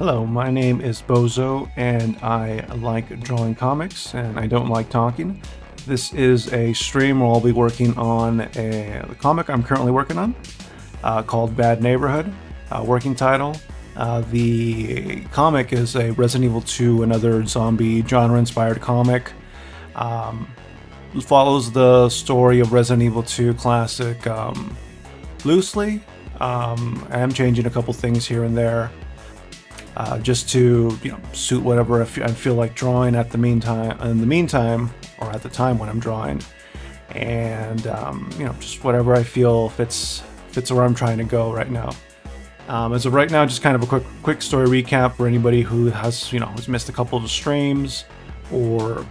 Hello, my name is Bozo, and I like drawing comics, and I don't like talking. This is a stream where I'll be working on the comic I'm currently working on, called Bad Neighborhood, working title. The comic is a Resident Evil 2, another zombie genre-inspired comic. It follows the story of Resident Evil 2 classic loosely. I am changing a couple things here and there. Just to suit whatever I feel like drawing at the meantime. In the meantime, or at the time when I'm drawing, and just whatever I feel fits where I'm trying to go right now. As of right now, just kind of a quick story recap for anybody who has missed a couple of streams or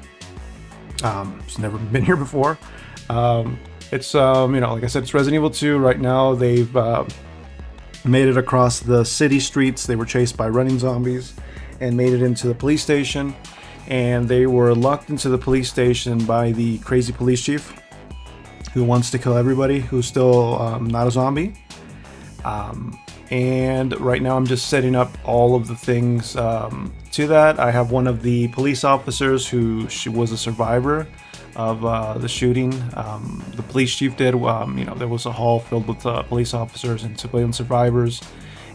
has never been here before. It's like I said, it's Resident Evil 2 right now. They've made it across the city streets. They were chased by running zombies and made it into the police station, and they were locked into the police station by the crazy police chief who wants to kill everybody who's still not a zombie. And right now I'm just setting up all of the things to that. I have one of the police officers who was a survivor of the shooting. The police chief did. There was a hall filled with police officers and civilian survivors,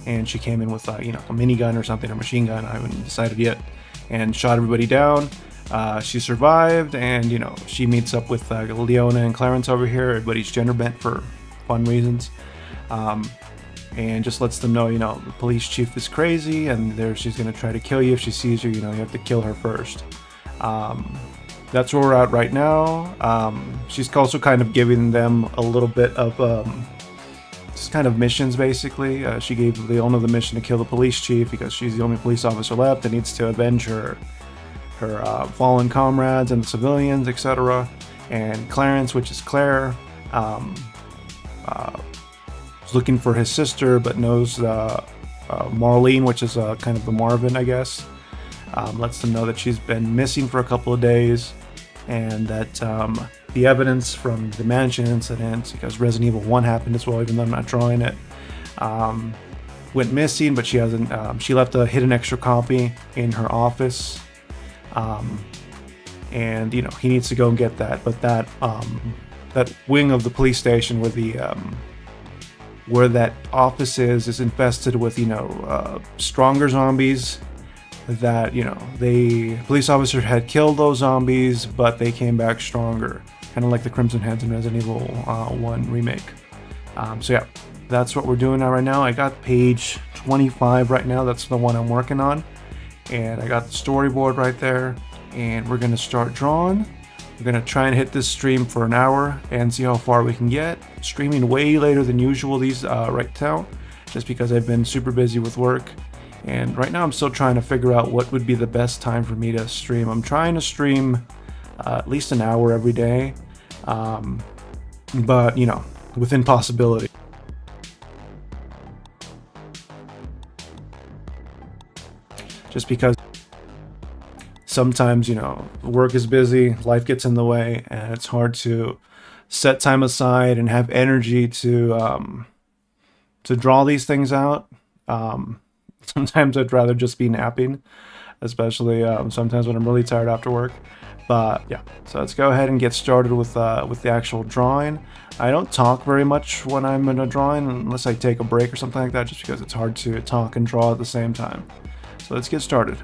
and she came in with a minigun or something, or machine gun, I haven't decided yet, and shot everybody down. She survived, and she meets up with Leona and Clarence over here. Everybody's gender bent for fun reasons, and just lets them know the police chief is crazy, and she's gonna try to kill you if she sees you. You have to kill her first. That's where we're at right now. She's also kind of giving them a little bit of just kind of missions, basically. She gave Leona the mission to kill the police chief because she's the only police officer left that needs to avenge her fallen comrades and the civilians, etc. And Clarence, which is Claire, is looking for his sister but knows Marlene, which is kind of the Marvin, I guess. Lets them know that she's been missing for a couple of days, and that the evidence from the mansion incident, because Resident Evil 1 happened as well, even though I'm not drawing it, went missing, but she hasn't. She left a hidden extra copy in her office, and he needs to go and get that. But that wing of the police station where that office is infested with stronger zombies. That the police officer had killed those zombies, but they came back stronger, kind of like the Crimson Heads in Resident Evil 1 remake. So yeah, that's what we're doing right now. I got page 25 right now. That's the one I'm working on, and I got the storyboard right there, and we're gonna start drawing. We're gonna try and hit this stream for an hour and see how far we can get. Streaming way later than usual these right now, just because I've been super busy with work. And right now I'm still trying to figure out what would be the best time for me to stream. I'm trying to stream at least an hour every day, but within possibility. Just because sometimes work is busy, life gets in the way, and it's hard to set time aside and have energy to draw these things out. Sometimes I'd rather just be napping, especially sometimes when I'm really tired after work. But yeah, so let's go ahead and get started with the actual drawing. I don't talk very much when I'm in a drawing unless I take a break or something like that, just because it's hard to talk and draw at the same time. So let's get started.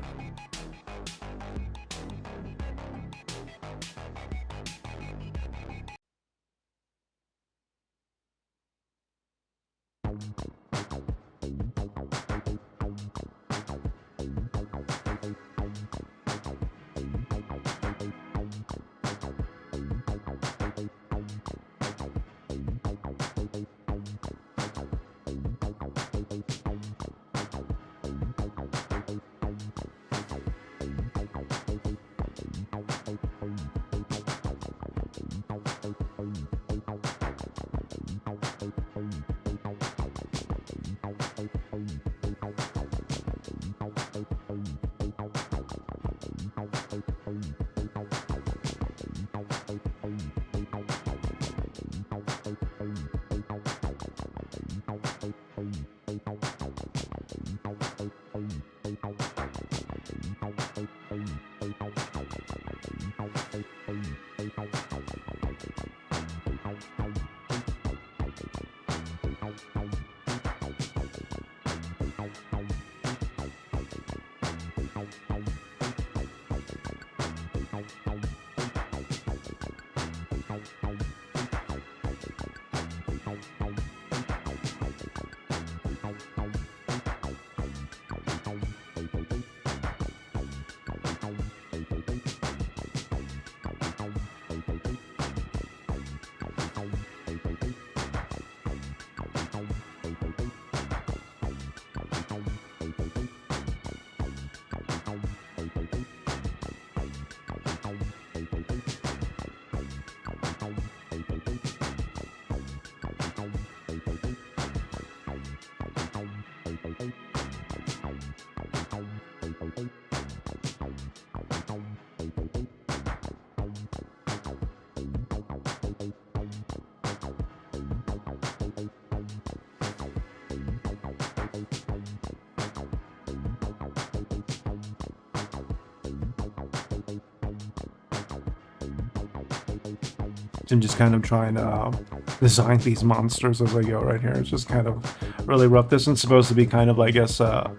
and just kind of trying to design these monsters as I go right here. It's just kind of really rough. This one's supposed to be kind of, I guess, a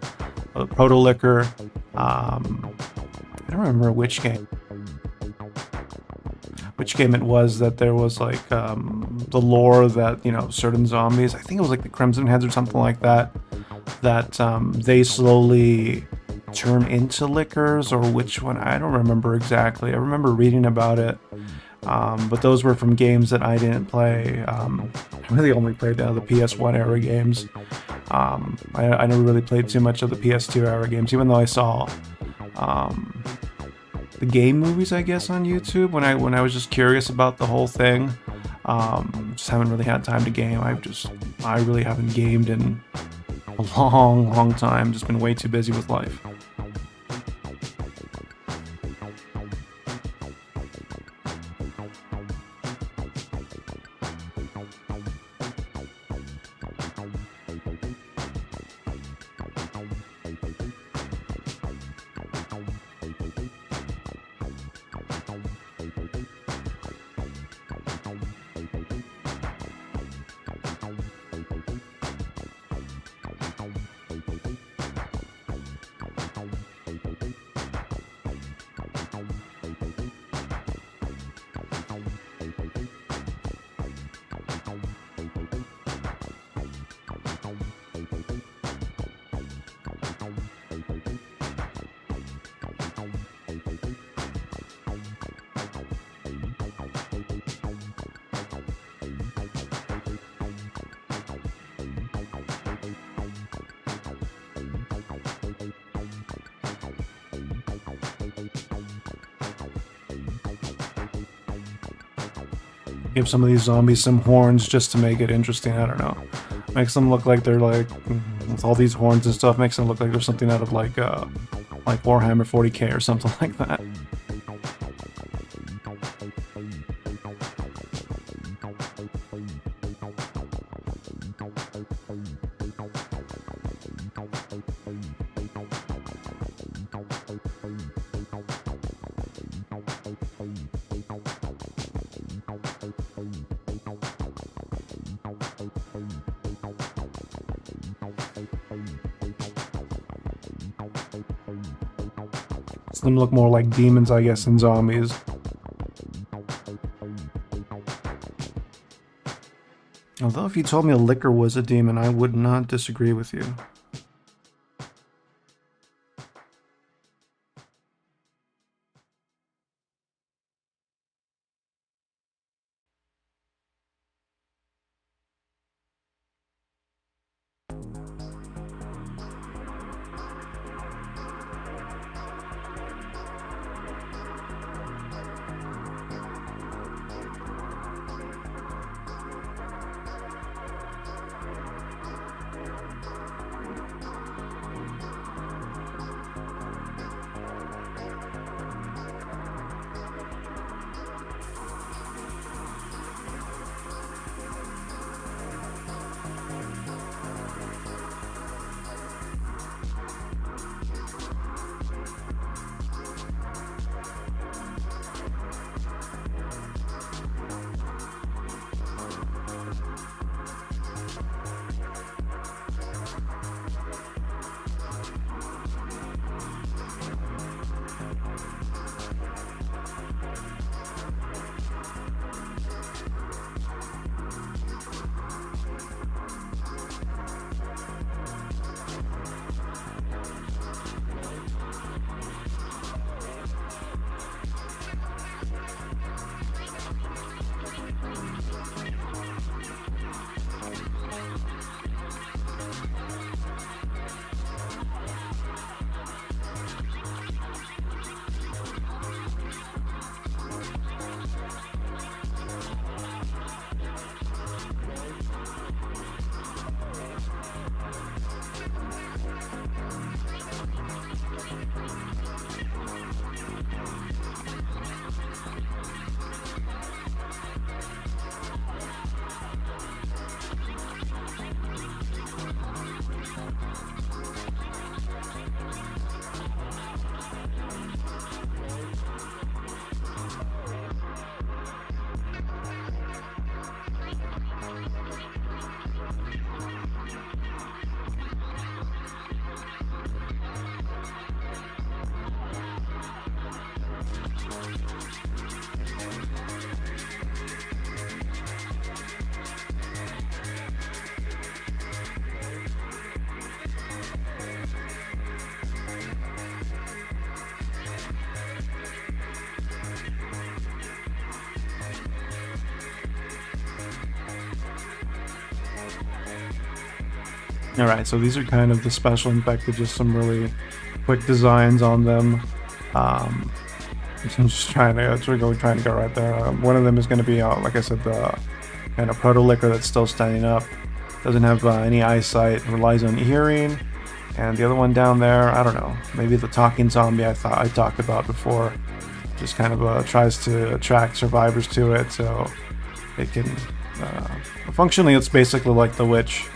proto-liquor. I don't remember which game it was that there was like the lore that, you know, certain zombies, I think it was like the Crimson Heads or something like that, that they slowly turn into liquors, or which one, I don't remember exactly. I remember reading about it, but those were from games that I didn't play. I really only played the PS1 era games. I never really played too much of the PS2 era games, even though I saw the game movies, I guess, on YouTube when I was just curious about the whole thing. Just haven't really had time to game. I really haven't gamed in a long time. Just been way too busy with life. Give some of these zombies some horns just to make it interesting. I don't know. Makes them look like they're like, with all these horns and stuff, makes them look like there's something out of like Warhammer 40k or something like that. Them look more like demons, I guess, than zombies. Although if you told me a liquor was a demon, I would not disagree with you. All right, so these are kind of the special infected, just some really quick designs on them. Um, I'm just trying to go right there. One of them is going to be, like I said, the kind of proto liquor that's still standing up. Doesn't have any eyesight, relies on hearing. And the other one down there, I don't know, maybe the talking zombie I thought I talked about before. Just kind of tries to attract survivors to it, so it can. Functionally, it's basically like the witch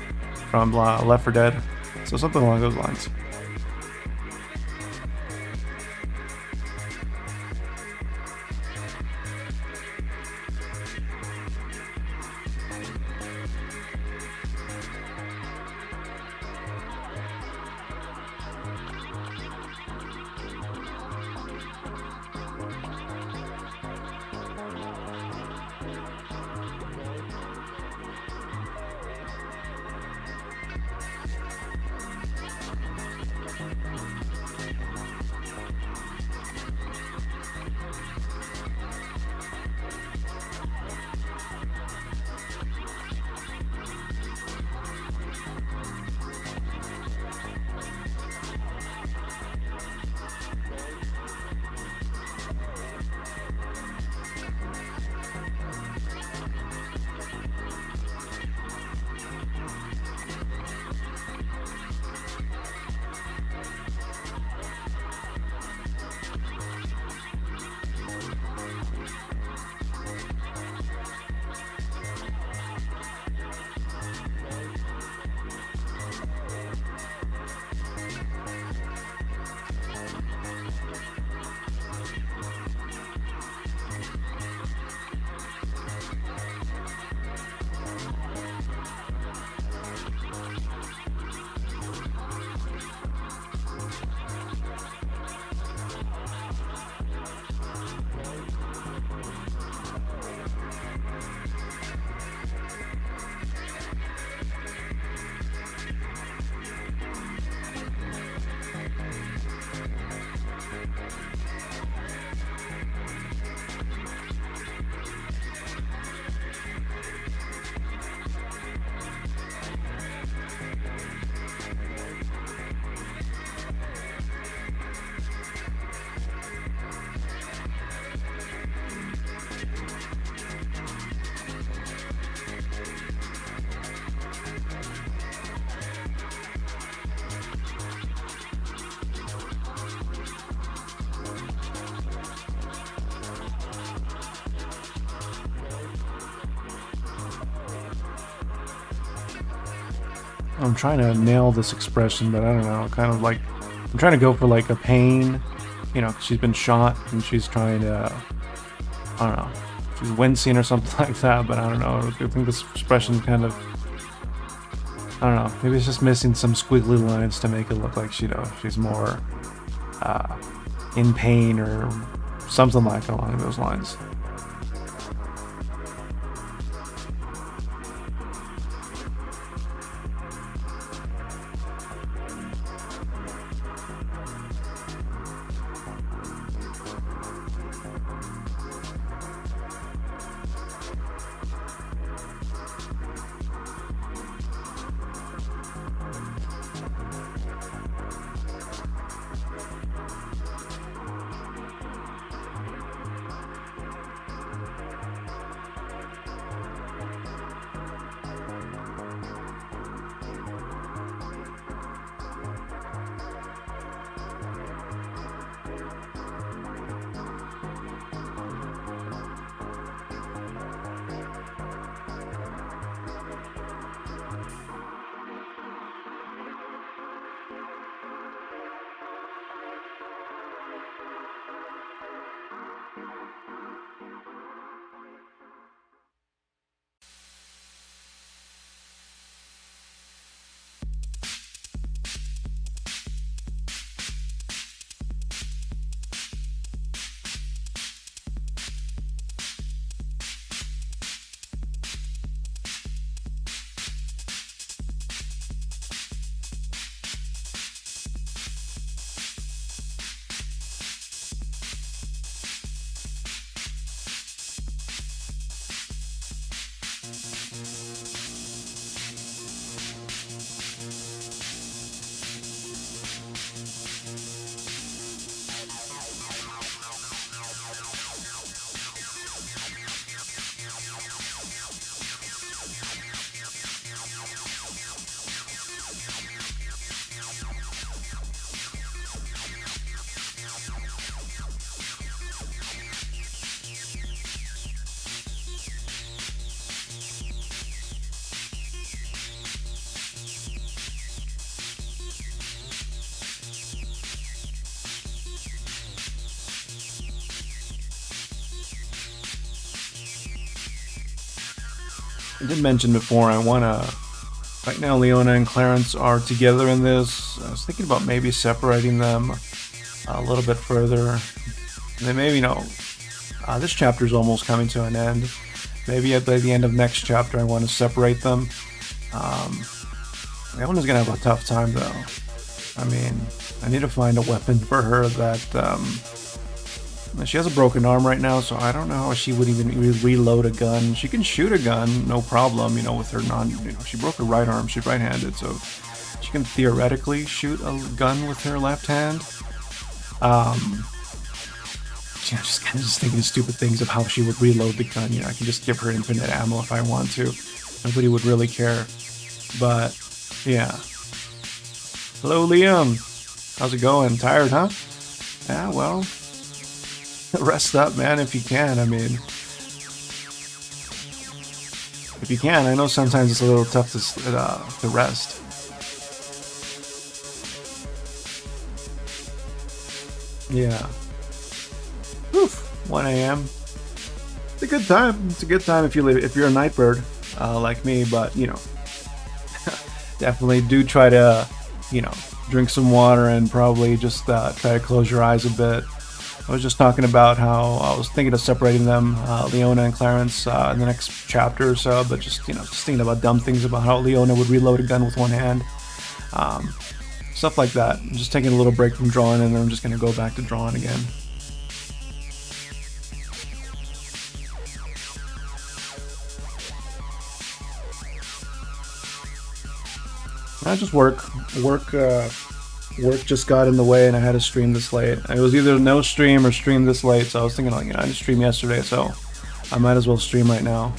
from Left 4 Dead, so something along those lines. I'm trying to nail this expression, but I don't know. Kind of like I'm trying to go for like a pain, you know, 'cause she's been shot and she's trying to, I don't know, she's wincing or something like that. But I don't know. I think this expression kind of, I don't know. Maybe it's just missing some squiggly lines to make it look like she's more in pain or something like along those lines. I did mention before, I want to... Right now, Leona and Clarence are together in this. I was thinking about maybe separating them a little bit further. And then maybe, this chapter is almost coming to an end. Maybe at the end of next chapter, I want to separate them. Leona's going to have a tough time, though. I mean, I need to find a weapon for her that... she has a broken arm right now, so I don't know how she would even reload a gun. She can shoot a gun, no problem, with her she broke her right arm, she's right-handed, so she can theoretically shoot a gun with her left hand. Just kind of thinking stupid things of how she would reload the gun. I can just give her infinite ammo if I want to. Nobody would really care. But, yeah. Hello, Liam. How's it going? Tired, huh? Yeah, well... Rest up, man, if you can. I mean, if you can. I know sometimes it's a little tough to rest. Yeah. Oof. 1 a.m. It's a good time. It's a good time if you're a night bird, like me. But definitely do try to, drink some water and probably just try to close your eyes a bit. I was just talking about how I was thinking of separating them, Leona and Clarence, in the next chapter or so, but just thinking about dumb things about how Leona would reload a gun with one hand. Stuff like that. I'm just taking a little break from drawing, and then I'm just going to go back to drawing again. I just work just got in the way, and I had to stream this late. It was either no stream or stream this late, so I was thinking, I didn't stream yesterday, so I might as well stream right now.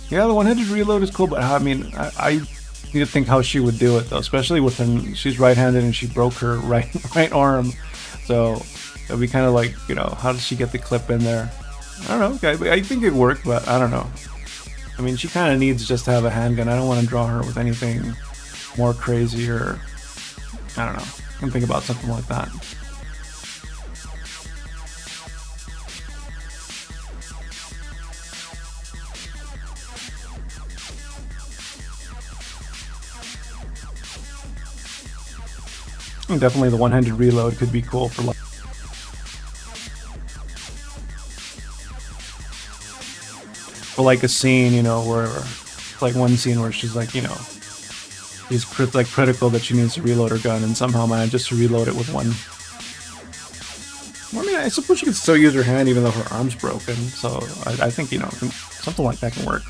Yeah, the one-handed reload is cool, but I mean, I need to think how she would do it, though, especially with her. She's right-handed, and she broke her right arm, so it'll be kind of like, how does she get the clip in there? I don't know. Okay, I think it worked, but I don't know. I mean, she kind of needs just to have a handgun. I don't want to draw her with anything more crazy, or I don't know. I can think about something like that. And definitely the one-handed reload could be cool for like a scene, where like one scene where she's like, is critical that she needs to reload her gun, and somehow manages to reload it with one. Well, I mean, I suppose she could still use her hand even though her arm's broken, so I think, something like that can work.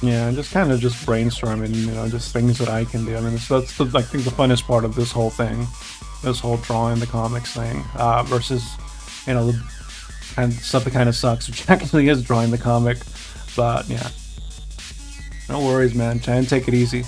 Yeah, just kind of just brainstorming, just things that I can do. I mean, that's I think the funnest part of this whole thing, this whole drawing the comics thing, versus, the kind of stuff that kind of sucks, which actually is drawing the comic. But yeah, no worries, man. Try and take it easy.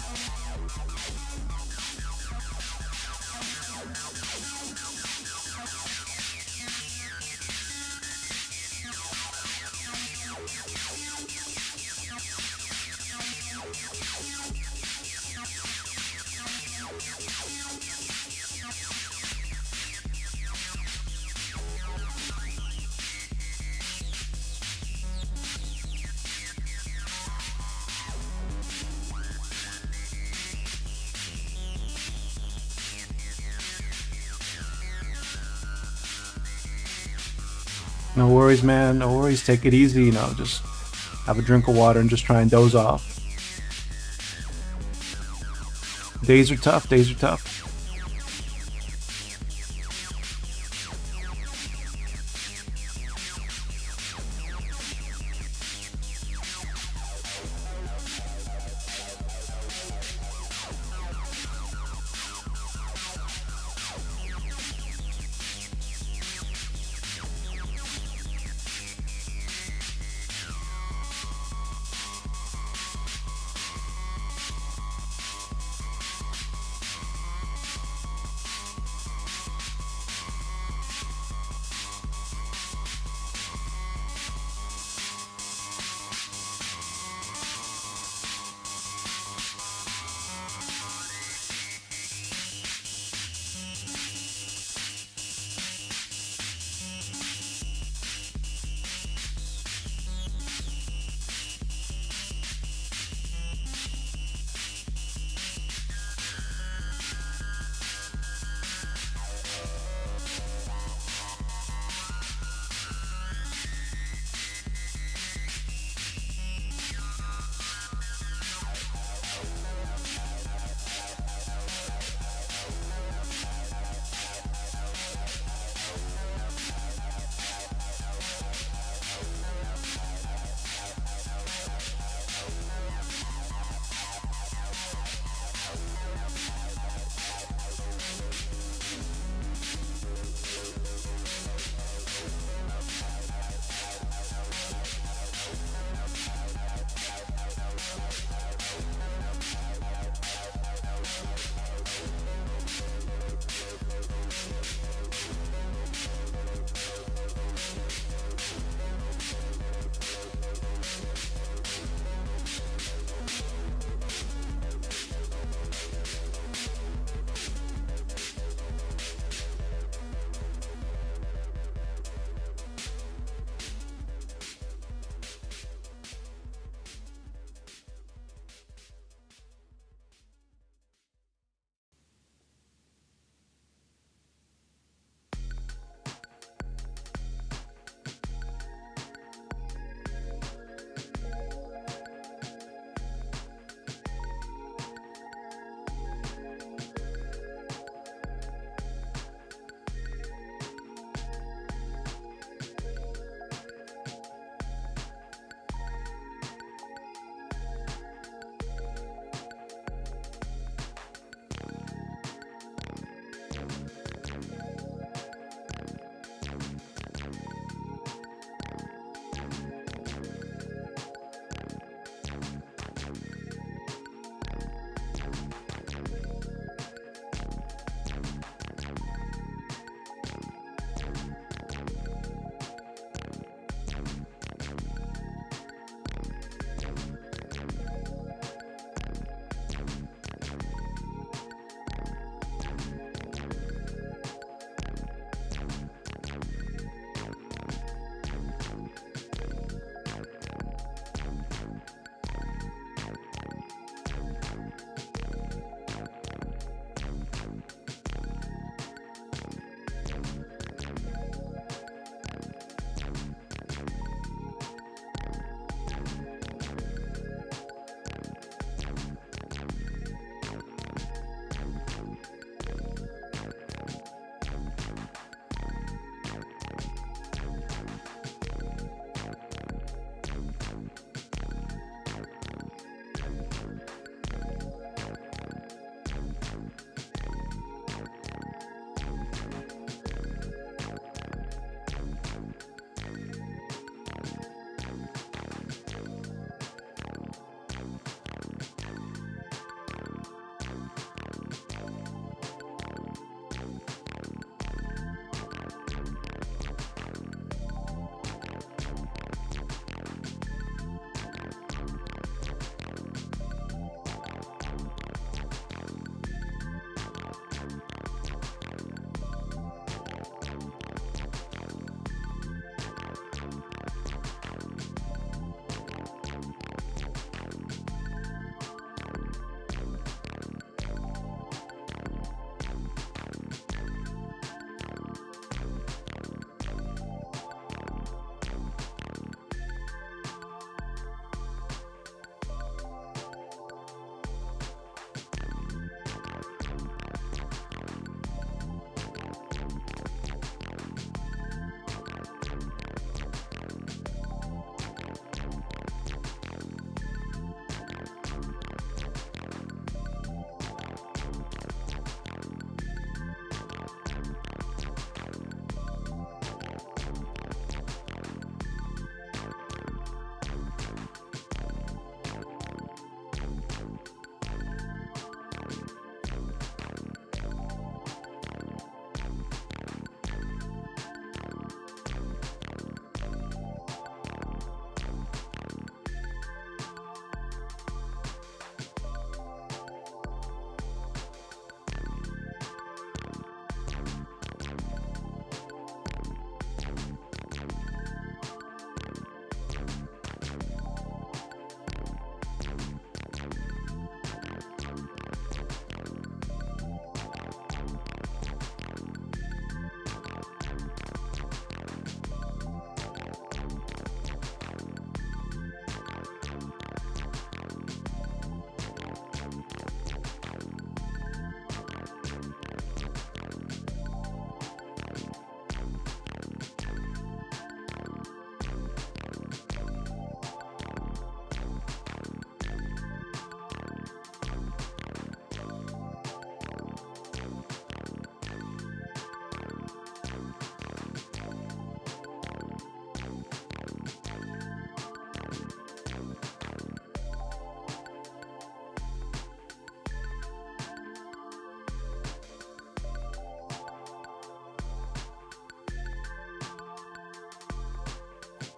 No worries, man. No worries. Take it easy. Just have a drink of water and just try and doze off. Days are tough. Days are tough.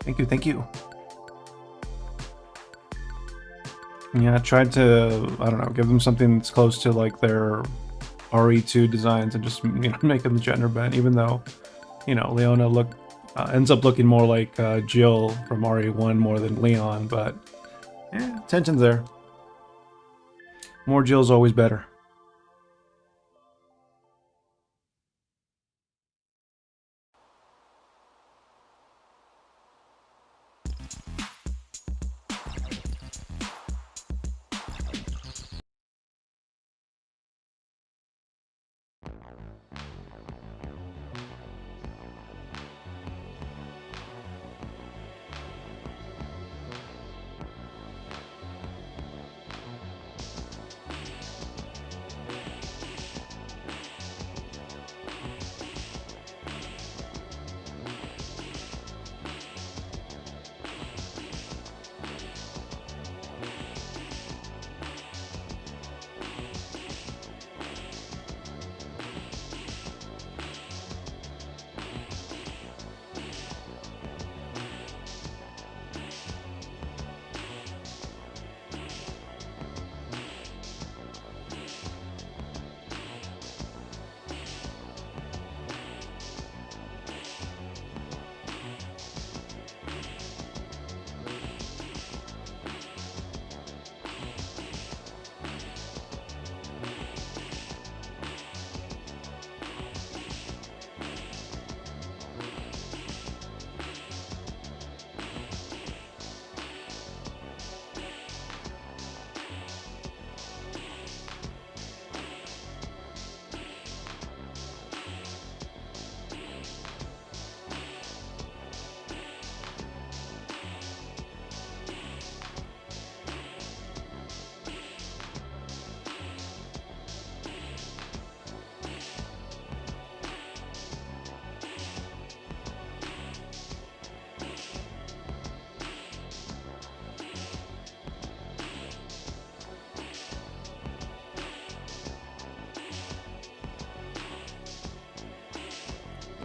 Thank you, thank you. Yeah, I tried to, I don't know, give them something that's close to like their RE2 designs and just, make them gender bent, even though, Leona ends up looking more like Jill from RE1 more than Leon, but yeah, tension's there. More Jill's always better.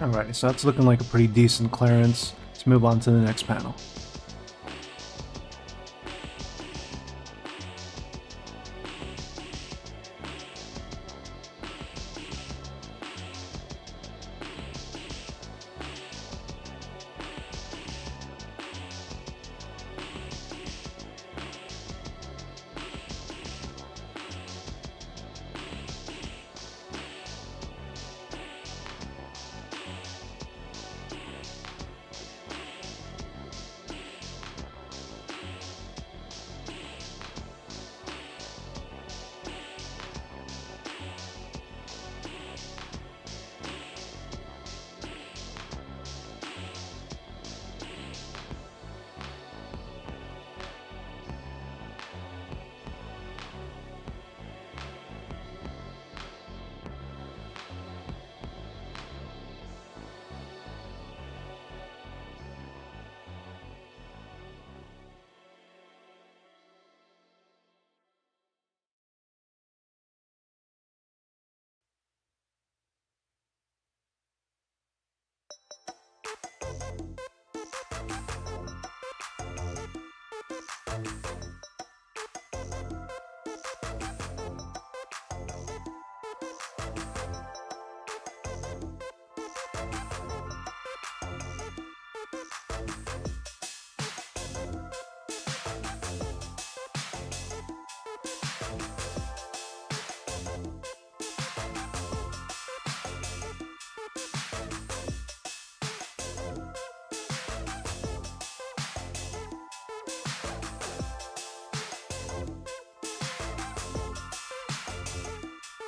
Alright, so that's looking like a pretty decent clearance. Let's move on to the next panel.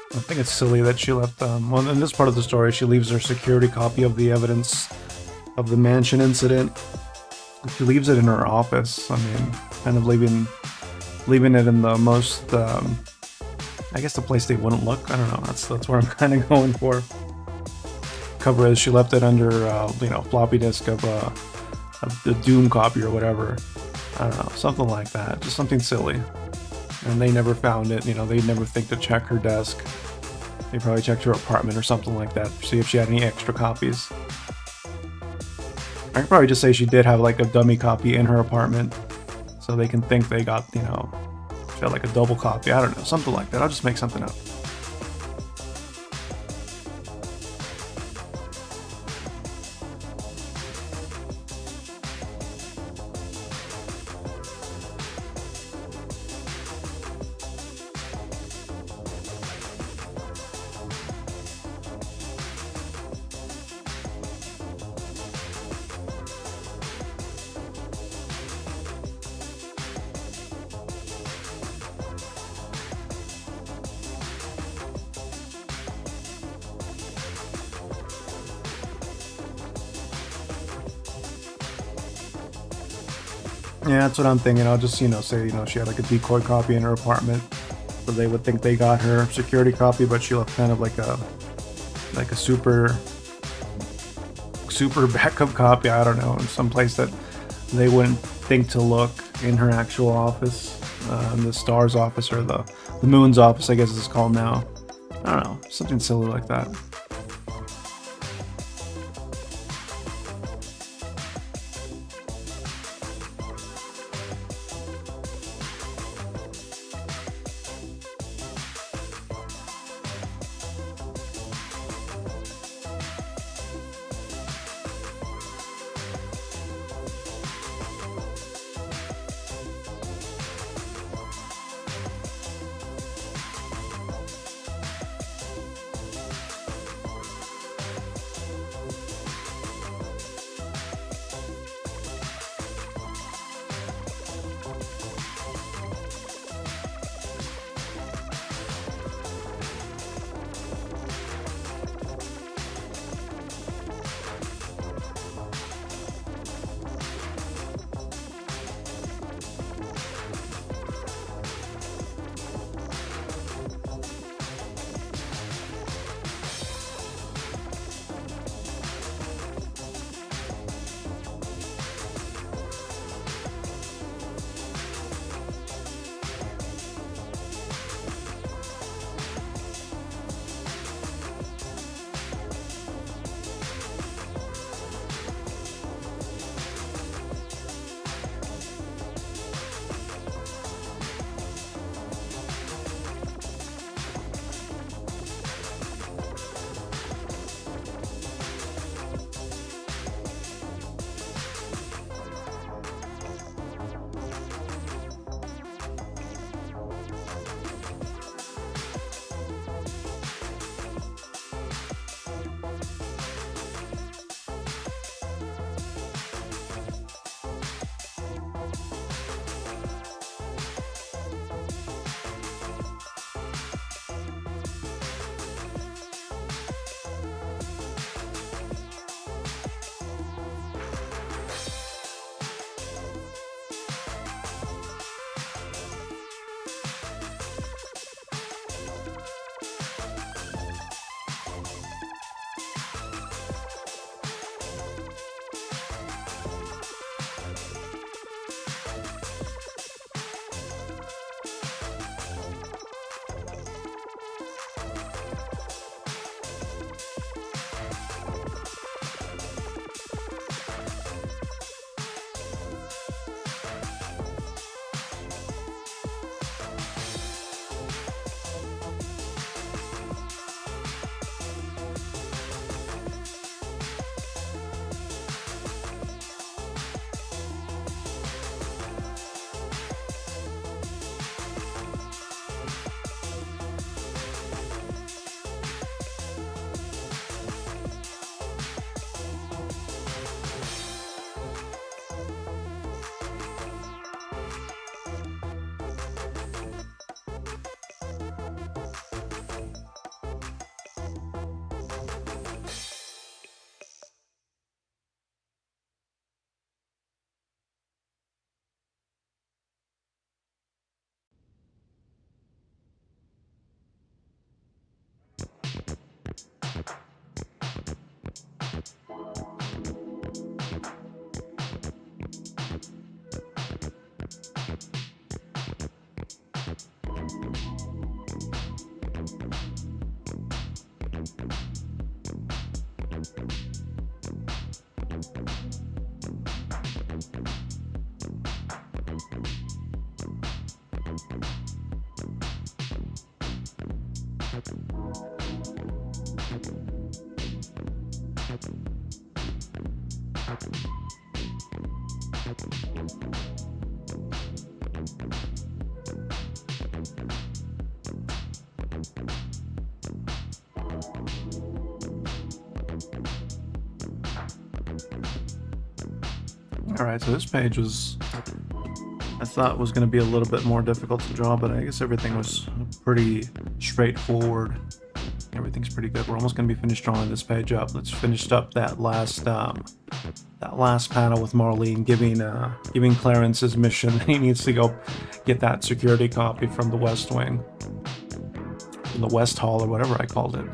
I think it's silly that she left, well, in this part of the story, she leaves her security copy of the evidence of the mansion incident. She leaves it in her office. I mean, kind of leaving it in the most, I guess the place they wouldn't look. I don't know, that's where I'm kind of going for. Cover is she left it under, floppy disk of the Doom copy or whatever. I don't know, something like that, just something silly. And they never found it, they'd never think to check her desk. They probably checked her apartment or something like that to see if she had any extra copies. I could probably just say she did have like a dummy copy in her apartment, so they can think they got, you know, she had like a double copy. I don't know, something like that. I'll just make something up. Yeah, that's what I'm thinking. I'll just, you know, say, you know, she had like a decoy copy in her apartment, so they would think they got her security copy, but she left kind of like a super backup copy. I don't know, in some place that they wouldn't think to look in her actual office, in the star's office, or the moon's office, I guess it's called now. I don't know, something silly like that. Alright, so this page was, I thought was going to be a little bit more difficult to draw, but I guess everything was pretty straightforward. Everything's pretty good. We're almost going to be finished drawing this page up. Let's finish up that last panel with Marlene giving Clarence his mission. He needs to go get that security copy from the West Wing, from the West Hall, or whatever I called it.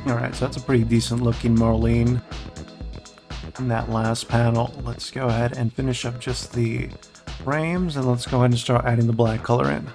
Alright, so that's a pretty decent looking Marlene in that last panel. Let's go ahead and finish up just the frames, and let's go ahead and start adding the black color in.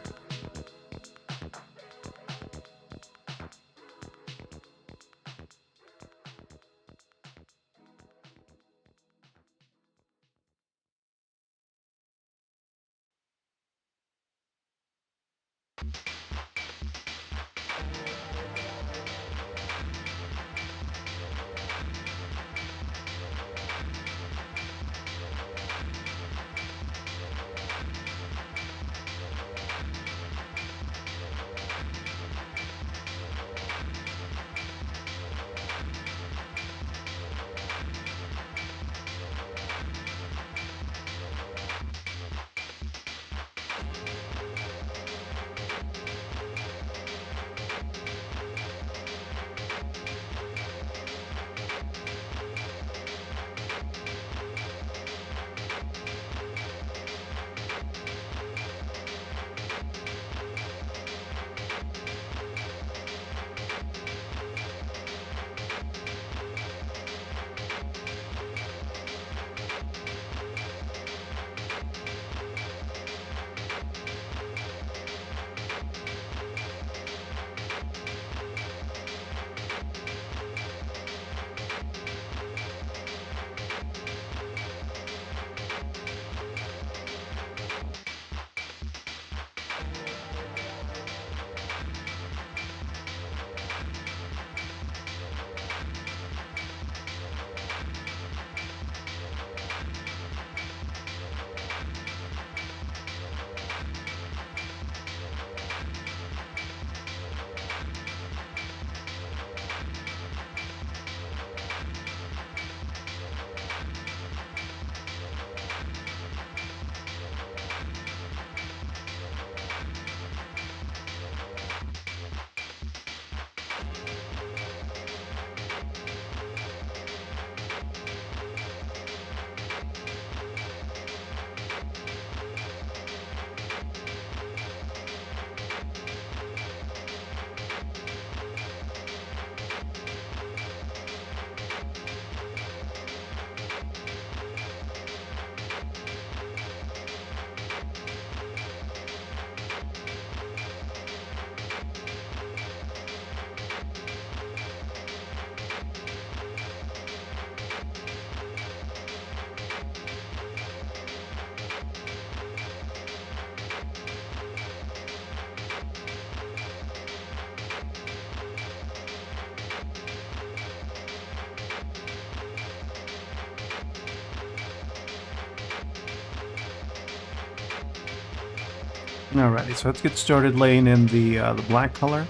Alrighty, so let's get started laying in the black color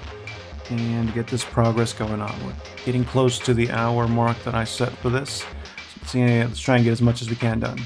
and get this progress going on. We're getting close to the hour mark that I set for this. So let's try and get as much as we can done.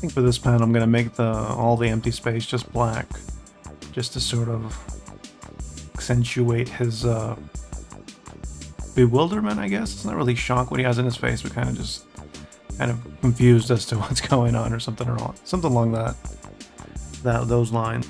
think for this pen I'm gonna make all the empty space just black, just to sort of accentuate his bewilderment, I guess. It's not really shock what he has in his face, but kind of confused as to what's going on or something along those lines.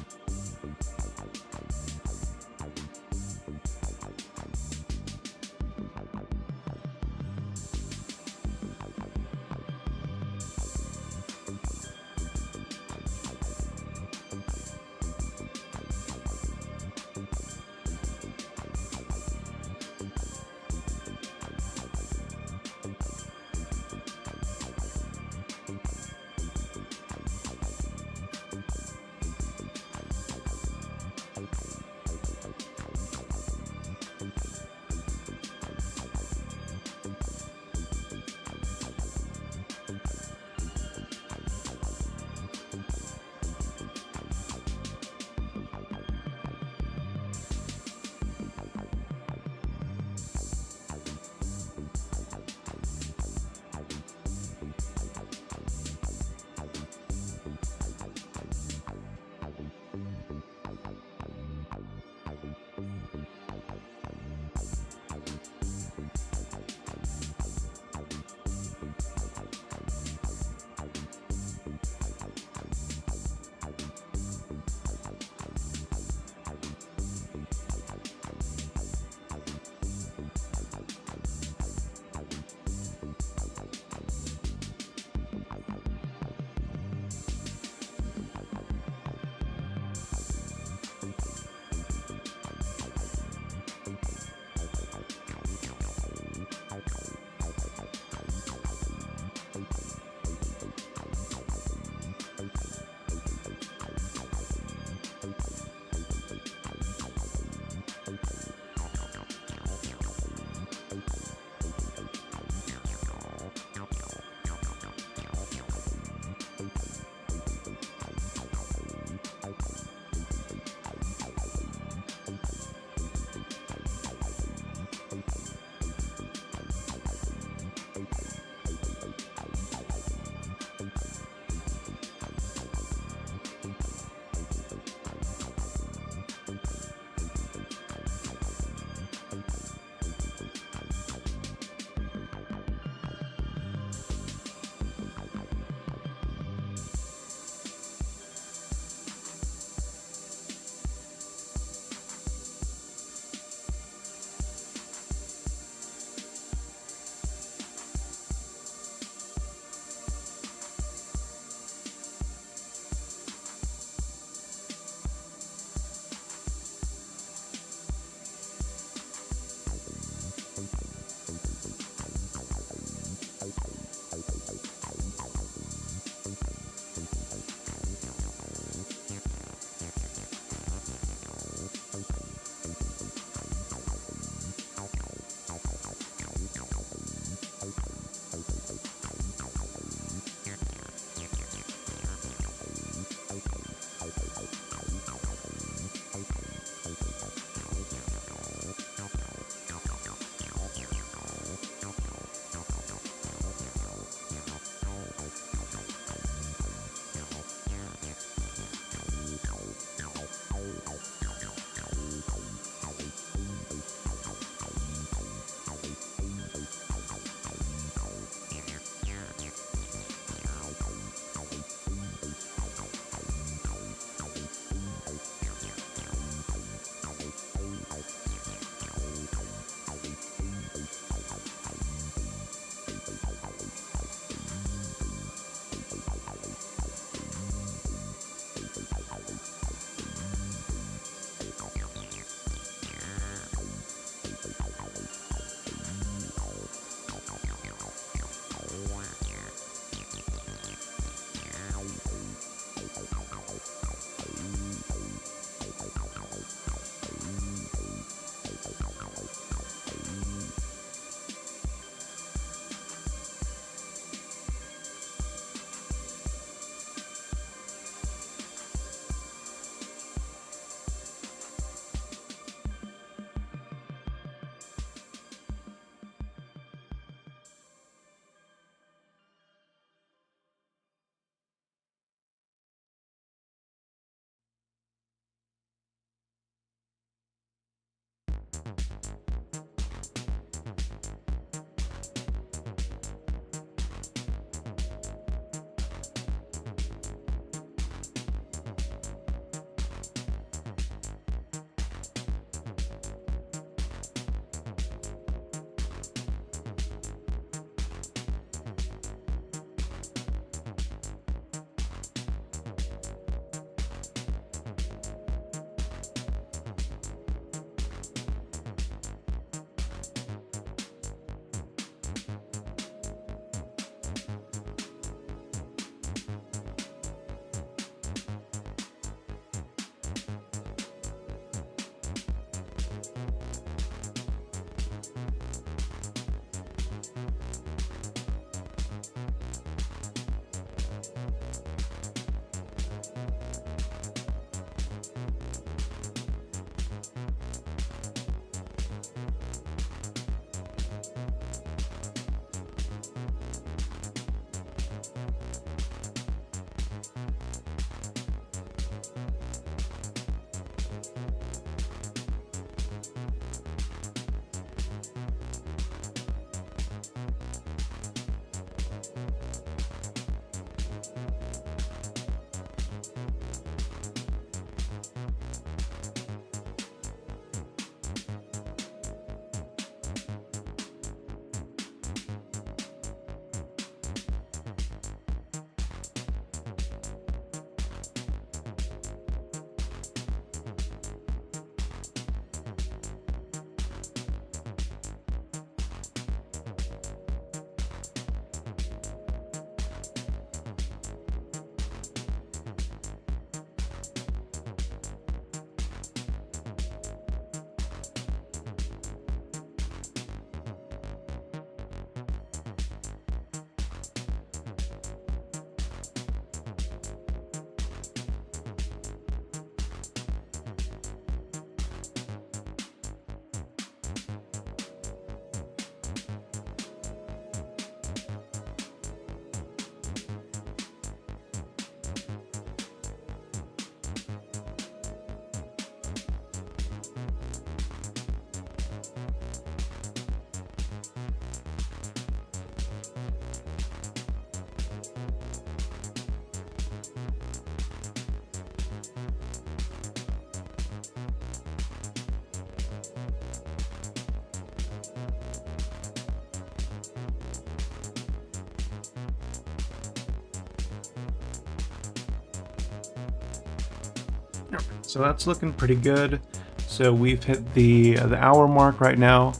So that's looking pretty good. So we've hit the hour mark right now.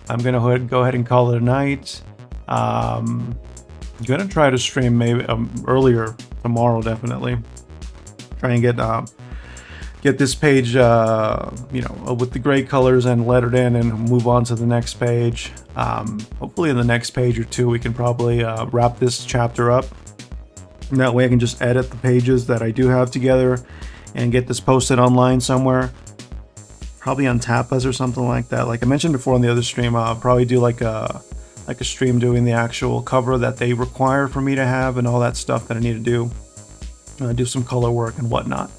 I'm gonna go ahead and call it a night. I'm gonna try to stream maybe earlier tomorrow, definitely. Try and get this page, with the gray colors and lettered in, and move on to the next page. Hopefully in the next page or two, we can probably wrap this chapter up. And that way I can just edit the pages that I do have together and get this posted online somewhere. Probably on Tapas or something like that. Like I mentioned before on the other stream, I'll probably do like a stream doing the actual cover that they require for me to have and all that stuff that I need to do. Do some color work and whatnot.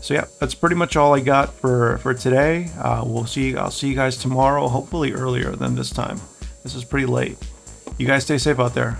So yeah, that's pretty much all I got for today. I'll see you guys tomorrow, hopefully earlier than this time. This is pretty late. You guys stay safe out there.